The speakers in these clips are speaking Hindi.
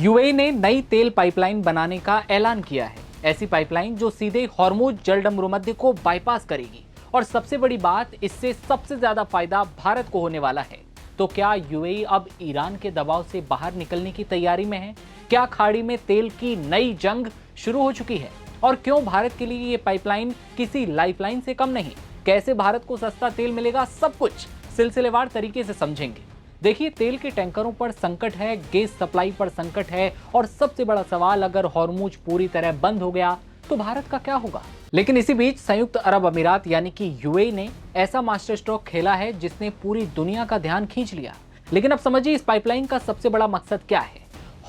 यूएई ने नई तेल पाइपलाइन बनाने का ऐलान किया है। ऐसी पाइपलाइन जो सीधे हॉर्मुज जलडमरूमध्य को बाईपास करेगी और सबसे बड़ी बात, इससे सबसे ज्यादा फायदा भारत को होने वाला है। तो क्या यूएई अब ईरान के दबाव से बाहर निकलने की तैयारी में है? क्या खाड़ी में तेल की नई जंग शुरू हो चुकी है? और क्यों भारत के लिए ये पाइपलाइन किसी लाइफलाइन से कम नहीं? कैसे भारत को सस्ता तेल मिलेगा? सब कुछ सिलसिलेवार तरीके से समझेंगे। देखिए, तेल के टैंकरों पर संकट है, गैस सप्लाई पर संकट है और सबसे बड़ा सवाल, अगर हॉर्मुज पूरी तरह बंद हो गया तो भारत का क्या होगा? लेकिन इसी बीच संयुक्त अरब अमीरात यानी कि यूएई ने ऐसा मास्टर स्ट्रोक खेला है जिसने पूरी दुनिया का ध्यान खींच लिया। लेकिन अब समझिए, इस पाइपलाइन का सबसे बड़ा मकसद क्या है?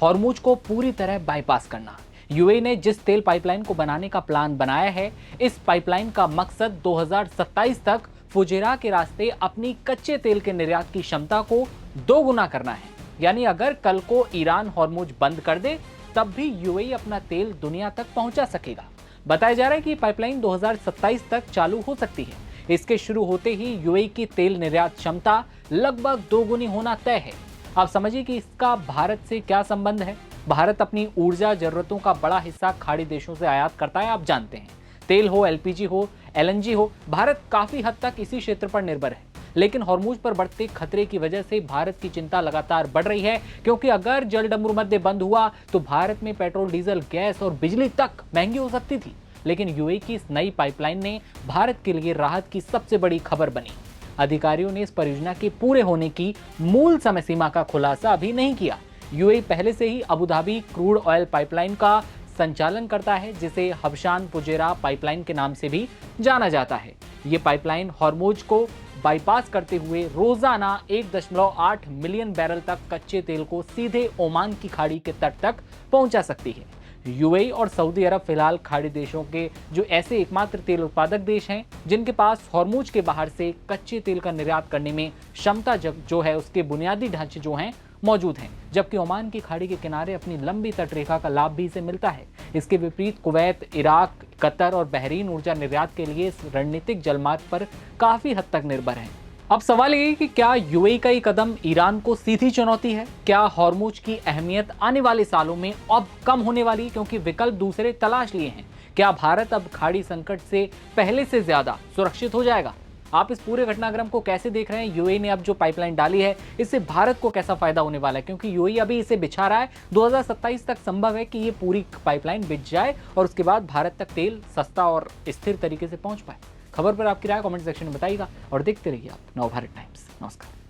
हॉर्मुज को पूरी तरह बाईपास करना। यूएई ने जिस तेल पाइपलाइन को बनाने का प्लान बनाया है, इस पाइपलाइन का मकसद 2027 तक फुजेरा के रास्ते अपनी कच्चे तेल के निर्यात की क्षमता को 2 गुना करना है। यानी अगर कल को ईरान हॉर्मुज बंद कर दे, तब भी यूएई अपना तेल दुनिया तक पहुंचा सकेगा। बताया जा रहा है कि पाइपलाइन 2027 तक चालू हो सकती है। इसके शुरू होते ही यूएई की तेल निर्यात क्षमता लगभग 2 गुनी होना तय है। आप समझिए कि इसका भारत से क्या संबंध है। भारत अपनी ऊर्जा जरूरतों का बड़ा हिस्सा खाड़ी देशों से आयात करता है, आप जानते हैं। तेल हो, एलपीजी हो, एलएनजी हो, भारत काफी हद तक इसी क्षेत्र पर निर्भर है। लेकिन हॉर्मुज पर बढ़ते खतरे की वजह से भारत की चिंता लगातार बढ़ रही है, क्योंकि अगर जलडमरूमध्य बंद हुआ तो भारत में पेट्रोल, डीजल, गैस और बिजली तक महंगी हो सकती थी। लेकिन यूएई की इस नई पाइपलाइन ने भारत के लिए राहत की सबसे बड़ी खबर बनी। अधिकारियों ने इस परियोजना के पूरे होने की मूल समय सीमा का खुलासा अभी नहीं किया। यूएई पहले से ही Abu Dhabi crude oil pipeline का संचालन करता है, जिसे हबशान फुजेरा पाइपलाइन के नाम से भी जाना जाता है। ये पाइपलाइन हॉर्मुज को बाईपास करते हुए रोजाना 1.8 मिलियन बैरल तक कच्चे तेल को सीधे ओमान की खाड़ी के तट तक पहुंचा सकती है। यूएई और सऊदी अरब फिलहाल खाड़ी देशों के जो ऐसे एकमात्र तेल उत्पादक देश हैं जिनके पास हॉर्मुज के बाहर से कच्चे तेल का निर्यात करने में क्षमता जो है, उसके बुनियादी ढांचे जो हैं मौजूद हैं। जबकि ओमान की खाड़ी के किनारे अपनी लंबी तटरेखा का लाभ भी इसे मिलता है। इसके विपरीत कुवैत, इराक, कतर और बहरीन ऊर्जा निर्यात के लिए इस रणनीतिक जलमार्ग पर काफी हद तक निर्भर हैं। अब सवाल ये है कि क्या यूएई का ये कदम ईरान को सीधी चुनौती है? क्या हॉर्मुज की अहमियत आने वाले सालों में अब कम होने वाली, क्योंकि विकल्प दूसरे तलाश लिए हैं? क्या भारत अब खाड़ी संकट से पहले से ज्यादा सुरक्षित हो जाएगा? आप इस पूरे घटनाक्रम को कैसे देख रहे हैं? यूएई ने अब जो पाइपलाइन डाली है, इससे भारत को कैसा फायदा होने वाला है? क्योंकि यूएई अभी इसे बिछा रहा है। 2027 तक संभव है कि ये पूरी पाइपलाइन बिछ जाए और उसके बाद भारत तक तेल सस्ता और स्थिर तरीके से पहुंच पाए। खबर पर आपकी राय कमेंट सेक्शन में बताइएगा और देखते रहिए आप नवभारत टाइम्स। नमस्कार।